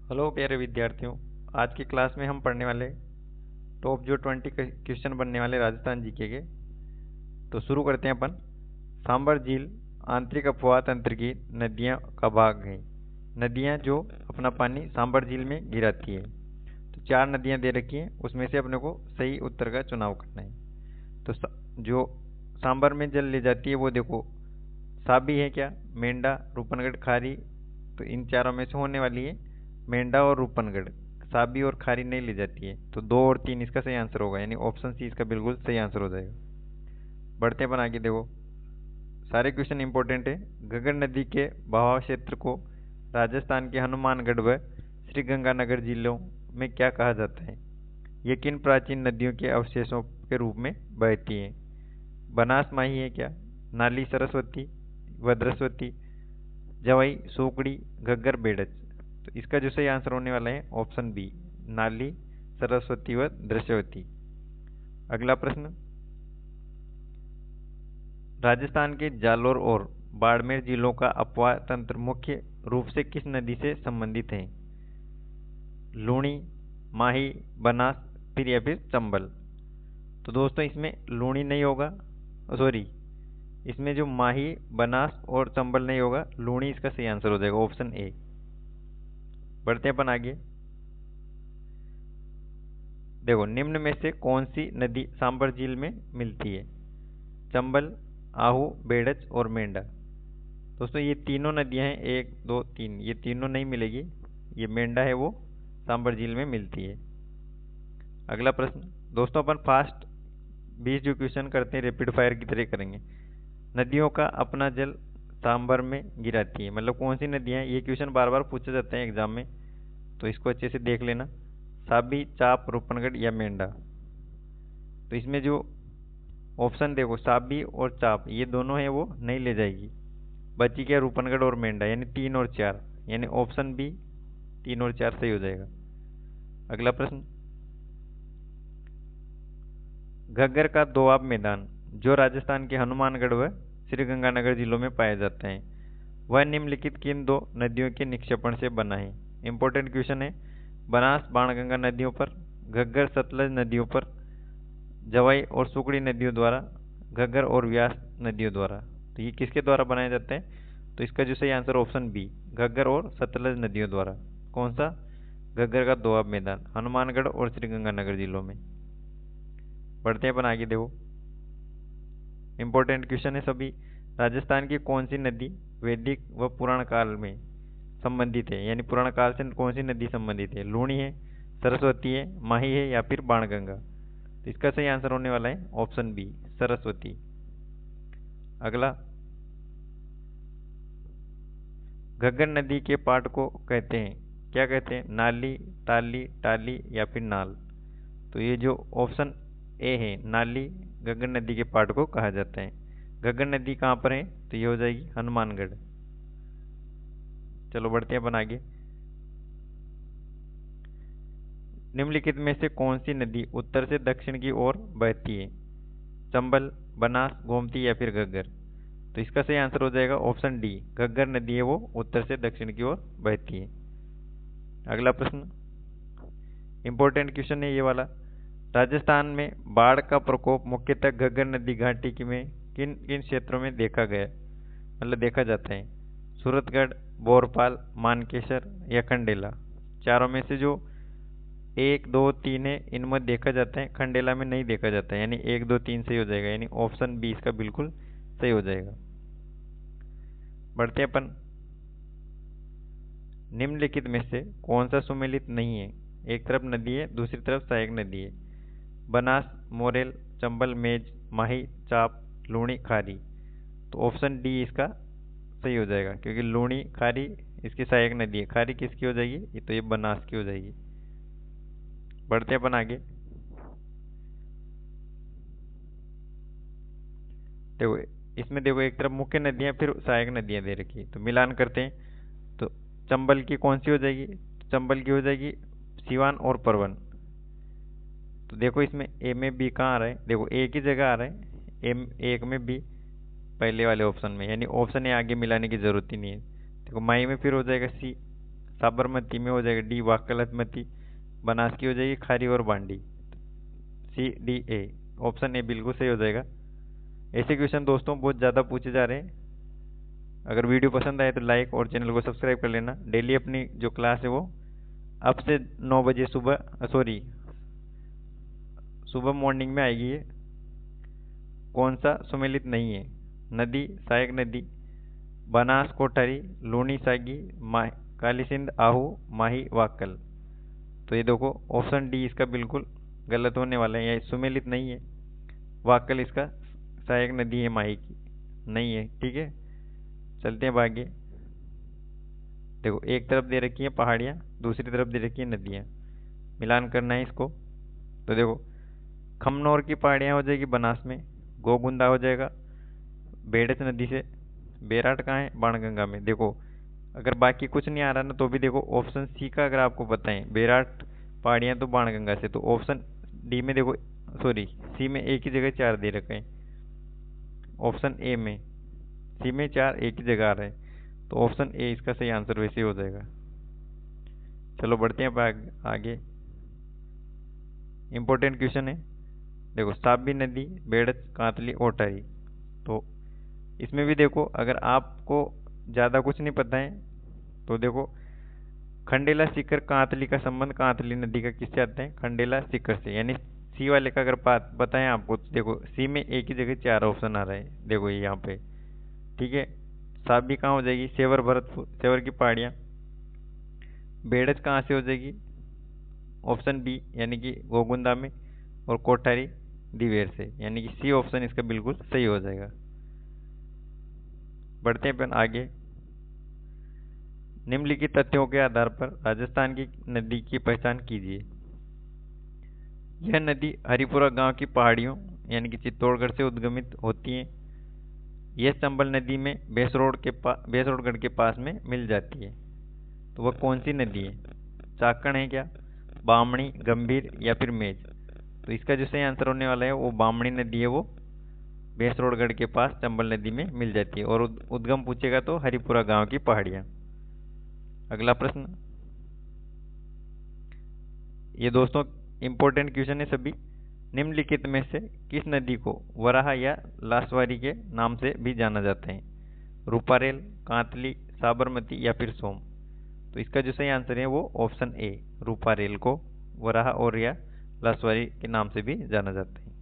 Hello प्यारे विद्यार्थियों। आज की क्लास में हम पढ़ने वाले टॉप जो 20 क्वेश्चन बनने वाले राजस्थान जीके के। तो शुरू करते हैं अपन। सांबर झील आंतरिक अपवाह तंत्र की नदियां का भाग है। नदियां जो अपना पानी सांबर झील में गिराती है। तो चार नदियां दे रखी हैं, उसमें से अपने को सही उत्तर का चुनाव करना है। तो जो सांबर में जल ले जाती है वो देखो साबी है क्या, मेंढा, रूपनगढ़, खारी। तो इन चारों में से होने वाली है मेंढा और रूपनगढ़। साबी और खारी नहीं ले जाती है, तो दो और तीन इसका सही आंसर होगा, यानी ऑप्शन सी इसका बिल्कुल सही आंसर हो जाएगा। बढ़ते हैं अपन आगे। देखो सारे क्वेश्चन इंपॉर्टेंट है। घग्गर नदी के बहाव क्षेत्र को राजस्थान के हनुमानगढ़ व श्रीगंगानगर जिलों में क्या कहा जाता है? ये किन प्राचीन नदियों के अवशेषों के रूप में बहती है? बनास माही है क्या, नाली सरस्वती, भद्रस्वती, जवाई, सोकड़ी, घग्गर, बेड़च। तो इसका जो सही आंसर होने वाला है ऑप्शन बी, नाली सरस्वती व दृश्यवती। अगला प्रश्न, राजस्थान के जालोर और बाड़मेर जिलों का अपवाह तंत्र मुख्य रूप से किस नदी से संबंधित है? लूणी, माही, बनास, फिर या फिर चंबल। तो दोस्तों इसमें लूणी नहीं होगा, सॉरी, इसमें जो माही, बनास और चंबल नहीं होगा, लूणी इसका सही आंसर हो जाएगा, ऑप्शन ए। बढ़ते हैं अपन आगे। देखो निम्न में से कौन सी नदी सांबर झील में मिलती है? चंबल, आहू, बेड़च और मेंढा। दोस्तों ये तीनों नदियां हैं, एक दो तीन, ये तीनों नहीं मिलेगी। ये मेंढा है वो सांबर झील में मिलती है। अगला प्रश्न, दोस्तों अपन फास्ट 20 जो क्वेश्चन करते हैं रेपिड फायर की तरह करेंगे। नदियों का अपना जल सांबर में गिराती है, मतलब कौन सी नदियां हैं? ये क्वेश्चन बार बार पूछे जाते हैं एग्जाम में, तो इसको अच्छे से देख लेना। साबी, चाप, रूपनगढ़ या मेंढा। तो इसमें जो ऑप्शन देखो साबी और चाप, ये दोनों है वो नहीं ले जाएगी। बची क्या, रूपनगढ़ और मेंढा, यानी तीन और चार, यानी ऑप्शन बी तीन और चार सही हो जाएगा। अगला प्रश्न, घग्गर का दोआब मैदान जो राजस्थान के हनुमानगढ़ व श्रीगंगानगर जिलों में पाया जाता है, वह निम्नलिखित किन दो नदियों के निक्षेपण से बना है? इंपॉर्टेंट क्वेश्चन है। बनास बाणगंगा नदियों पर, घग्गर सतलज नदियों पर, जवाई और सुकड़ी नदियों द्वारा, घग्गर और व्यास नदियों द्वारा। तो ये किसके द्वारा बनाया जाता है? तो इसका जो सही आंसर ऑप्शन बी, घग्गर और सतलज नदियों द्वारा। कौन सा? घग्गर का दोआब मैदान, हनुमानगढ़ और श्रीगंगानगर जिलों में। बढ़ते हैं अपन आगे। देखो इंपॉर्टेंट क्वेश्चन है सभी। राजस्थान की कौन सी नदी वैदिक व पुराण काल में संबंधित है, यानी पुराण काल से कौन सी नदी संबंधित है? लूणी है, सरस्वती है, माही है या फिर बाणगंगा। तो इसका सही आंसर होने वाला है ऑप्शन बी, सरस्वती। अगला, घग्गर नदी के पाट को कहते हैं, क्या कहते हैं? नाली, ताली, टाली या फिर नाल। तो ये जो ऑप्शन ए है नाली, घग्गर नदी के पाट को कहा जाता है। घग्गर नदी कहाँ पर है? तो ये हो जाएगी हनुमानगढ़। चलो बढ़ते हैं अपन आगे। निम्नलिखित में से कौन सी नदी उत्तर से दक्षिण की ओर बहती है? चंबल, बनास, गोमती या फिर घग्गर। तो इसका सही आंसर हो जाएगा ऑप्शन डी, घग्गर नदी है वो उत्तर से दक्षिण की ओर बहती है। अगला प्रश्न, इंपॉर्टेंट क्वेश्चन है ये वाला। राजस्थान में बाढ़ का प्रकोप मुख्यतः घग्गर नदी घाटी में किन किन क्षेत्रों में देखा गया, मतलब देखा जाता है? सूरतगढ़, बोरपाल, मानकेसर या खंडेला। चारों में से जो एक दो तीन है इनमें देखा जाता है, खंडेला में नहीं देखा जाता है, यानी एक दो तीन सही हो जाएगा, यानी ऑप्शन बी इसका बिल्कुल सही हो जाएगा। बढ़ते अपन, निम्नलिखित में से कौन सा सुमेलित नहीं है? एक तरफ नदी है, दूसरी तरफ सहायक नदी है। बनास, मोरेल, चंबल, मेज, माही, चाप, लूणी, खारी। तो ऑप्शन डी इसका सही हो जाएगा, क्योंकि लूणी खारी इसकी सहायक नदी है, खारी किसकी हो जाएगी? ये तो ये बनास की हो जाएगी। बढ़ते अपन आगे। देखो इसमें देखो एक तरफ मुख्य नदियां फिर सहायक नदियां दे रखी है, तो मिलान करते हैं। तो चंबल की कौन सी हो जाएगी? चंबल की हो जाएगी सिवान और परवन। तो देखो इसमें ए में बी कहाँ आ रहा है? देखो एक ही जगह आ रहा है, एम एक में बी पहले वाले ऑप्शन में, यानी ऑप्शन ए आगे मिलाने की जरूरत ही नहीं है। देखो माई में फिर हो जाएगा सी, साबरमती में हो जाएगा डी वाकलतमती, बनास की हो जाएगी खारी और बांडी। C D A, option A बिल्कुल सही हो जाएगा। ऐसे क्वेश्चन दोस्तों बहुत ज़्यादा पूछे जा रहे हैं। अगर वीडियो पसंद आए तो लाइक और चैनल को सब्सक्राइब कर लेना। डेली अपनी जो क्लास है वो अब से 9 बजे सुबह मॉर्निंग में आएगी। ये कौन सा सुमेलित नहीं है? नदी, सहायक नदी, बनास कोठारी, लूणी सागी, काली सिंध, आहू, माही, वाक्कल। तो ये देखो ऑप्शन डी इसका बिल्कुल गलत होने वाला है, यह सुमेलित नहीं है। वाक्कल इसका सहायक नदी है, माही की नहीं है। ठीक है, चलते हैं आगे। देखो एक तरफ दे रखी है पहाड़ियाँ, दूसरी तरफ दे रखी है नदियाँ, मिलान करना है इसको। तो देखो खमनोर की पहाड़ियाँ हो जाएगी बनास में, गोगुंदा हो जाएगा बेड़च नदी से, बेराट कहाँ है? बाणगंगा में। देखो अगर बाकी कुछ नहीं आ रहा ना तो भी देखो ऑप्शन सी का अगर आपको बताएं, बेराट पहाड़ियाँ तो बाणगंगा से, तो ऑप्शन डी में देखो सी में एक ही जगह 4 दे रखे हैं, ऑप्शन ए में सी में 4 एक ही जगह आ रहे हैं, तो ऑप्शन ए इसका सही आंसर वैसे ही हो जाएगा। चलो बढ़ते हैं आगे। इंपॉर्टेंट क्वेश्चन है, देखो साबी नदी, बेड़च, कांतली, ओटारी। तो इसमें भी देखो अगर आपको ज़्यादा कुछ नहीं पता है तो देखो खंडेला सीकर कांतली का संबंध कांतली नदी का किससे आता है? खंडेला सीकर से। यानी सी वाले का अगर बात बताएं आपको तो देखो सी में एक ही जगह 4 ऑप्शन आ रहे हैं, देखो ये यहाँ पे। ठीक है, साबी कहाँ हो जाएगी? सेवर भरतपुर, सेवर की पहाड़ियाँ। बेड़च कहाँ से हो जाएगी? ऑप्शन बी यानी कि गोगुंदा में, और कोठारी दिवेर से, यानी कि सी ऑप्शन इसका बिल्कुल सही हो जाएगा। बढ़ते हैं आगे। निम्नलिखित तथ्यों के आधार पर राजस्थान की नदी की पहचान कीजिए। यह नदी हरिपुरा गांव की पहाड़ियों यानी कि चित्तौड़गढ़ से उद्गमित होती है। यह चंबल नदी में बेसरोडगढ़ के पास में मिल जाती है। तो वह कौन सी नदी है? चाकण है क्या, बामणी, गंभीर या फिर मेज? तो इसका जो सही आंसर होने वाला है वो बामणी नदी है, वो बेसरोडगढ़ के पास चंबल नदी में मिल जाती है। और उद्गम पूछेगा तो हरिपुरा गांव की पहाड़ियाँ। अगला प्रश्न, ये दोस्तों इंपॉर्टेंट क्वेश्चन है सभी। निम्नलिखित में से किस नदी को वराह या लासवारी के नाम से भी जाना जाता है? रूपारेल, कांतली, साबरमती या फिर सोम? तो इसका जो सही आंसर है वो ऑप्शन ए, रूपारेल को वराह और या लासवारी के नाम से भी जाना जाता है।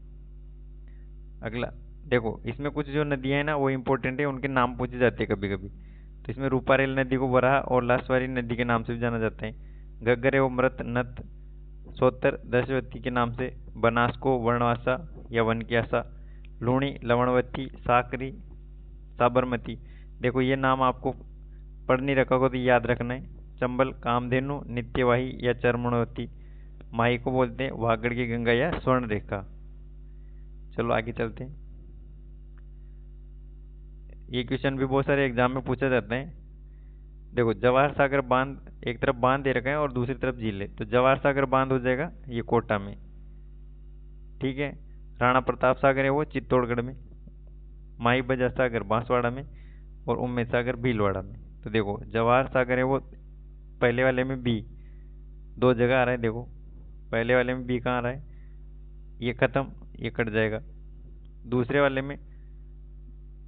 अगला देखो इसमें कुछ जो नदियां हैं ना वो इम्पोर्टेंट है, उनके नाम पूछे जाते हैं कभी कभी। तो इसमें रूपारेल नदी को वराह और लासवारी नदी के नाम से भी जाना जाता है। घग्गर एवं मृत नत सोतर दशवती के नाम से, बनास को वर्णवासा या वनक्यासा, लूणी, लवणवती, साकरी, साबरमती। देखो ये नाम आपको पढ़ नहीं रखा होगा तो याद रखना है। चंबल कामधेनु, नित्यवाही या चरमणवती, माही को बोलते हैं वागड़ की गंगा या स्वर्ण रेखा। चलो आगे चलते हैं। ये क्वेश्चन भी बहुत सारे एग्जाम में पूछा जाता है। देखो जवाहर सागर बांध, एक तरफ बांध दे रखा है और दूसरी तरफ झील है, तो जवाहर सागर बांध हो जाएगा ये कोटा में। ठीक है, राणा प्रताप सागर है वो चित्तौड़गढ़ में, माही बजा सागर बांसवाड़ा में, और उम्मेद सागर भीलवाड़ा में। तो देखो जवाहर सागर है वो पहले वाले में बी, 2 जगह आ रहा है। देखो पहले वाले में बी कहाँ आ रहा है? ये खत्म, ये कट जाएगा। दूसरे वाले में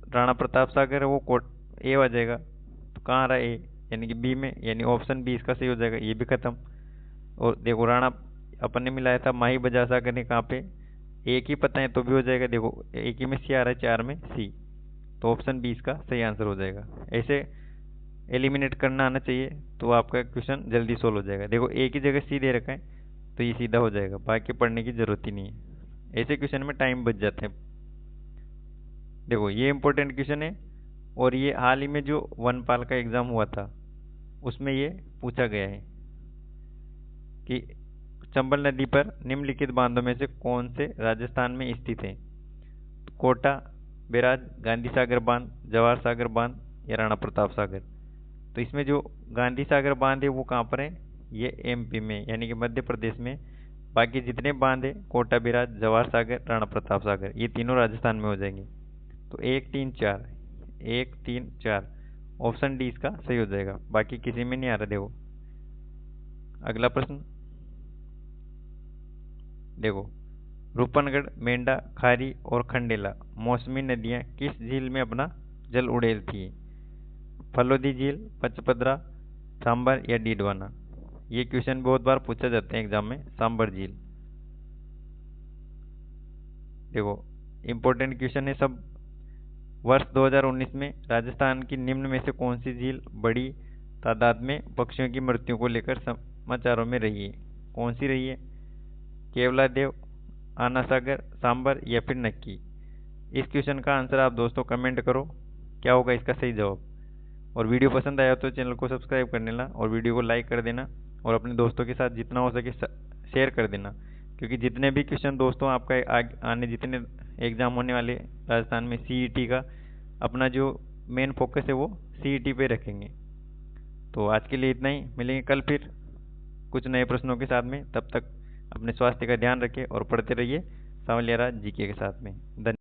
राणा प्रताप सागर है वो कोट ए आ जाएगा, तो कहाँ आ रहा है? ए, यानी कि बी में, यानी ऑप्शन बी इसका सही हो जाएगा, ये भी खत्म। और देखो राणा अपन ने मिलाया था माही बजा सागर ने कहाँ पे? एक ही पता है तो भी हो जाएगा। देखो एक ही में सी आ रहा है, 4 में सी, तो ऑप्शन बी इसका सही आंसर हो जाएगा। ऐसे एलिमिनेट करना आना चाहिए तो आपका क्वेश्चन जल्दी सोल्व हो जाएगा। देखो एक ही जगह सी दे रखा है तो ये सीधा हो जाएगा, बाकी पढ़ने की जरूरत ही नहीं है। ऐसे क्वेश्चन में टाइम बच जाते हैं। देखो ये इंपॉर्टेंट क्वेश्चन है, और ये हाल ही में जो वनपाल का एग्जाम हुआ था उसमें ये पूछा गया है कि चंबल नदी पर निम्नलिखित बांधों में से कौन से राजस्थान में स्थित है? कोटा, बैराज, गांधी सागर बांध, जवाहर सागर बांध या राणा प्रताप सागर? तो इसमें जो गांधी सागर बांध है वो कहाँ पर है? ये एमपी में, यानी कि मध्य प्रदेश में। बाकी जितने बांध है कोटा, बैराज, जवाहर सागर, राणा प्रताप सागर, ये तीनों राजस्थान में हो जाएंगे। तो 1 3 4, 1 3 4 ऑप्शन डी इसका सही हो जाएगा, बाकी किसी में नहीं आ रहा। देखो अगला प्रश्न देखो, रूपनगढ़, मेंढा, खारी और खंडेला मौसमी नदियां किस झील में अपना जल उड़ेलती हैं? फलोदी झील, पचपदरा, सांबर या डीडवाना? ये क्वेश्चन बहुत बार पूछा जाता है एग्जाम में। सांबर झील। देखो, इंपॉर्टेंट क्वेश्चन है सब। वर्ष 2019 में राजस्थान की निम्न में से कौन सी झील बड़ी तादाद में पक्षियों की मृत्यु को लेकर समाचारों में रही है? कौन सी रही है? केवलादेव, आना सागर, सांबर या फिर नक्की? इस क्वेश्चन का आंसर आप दोस्तों कमेंट करो, क्या होगा इसका सही जवाब। और वीडियो पसंद आया तो चैनल को सब्सक्राइब कर लेना और वीडियो को लाइक कर देना और अपने दोस्तों के साथ जितना हो सके शेयर कर देना, क्योंकि जितने भी क्वेश्चन दोस्तों आपका आने जितने एग्जाम होने वाले राजस्थान में सीईटी का, अपना जो मेन फोकस है वो सीईटी पे रखेंगे। तो आज के लिए इतना ही, मिलेंगे कल फिर कुछ नए प्रश्नों के साथ में। तब तक अपने स्वास्थ्य का ध्यान रखें और पढ़ते रहिए सांवलिया राज जीके के साथ में। धन्यवाद।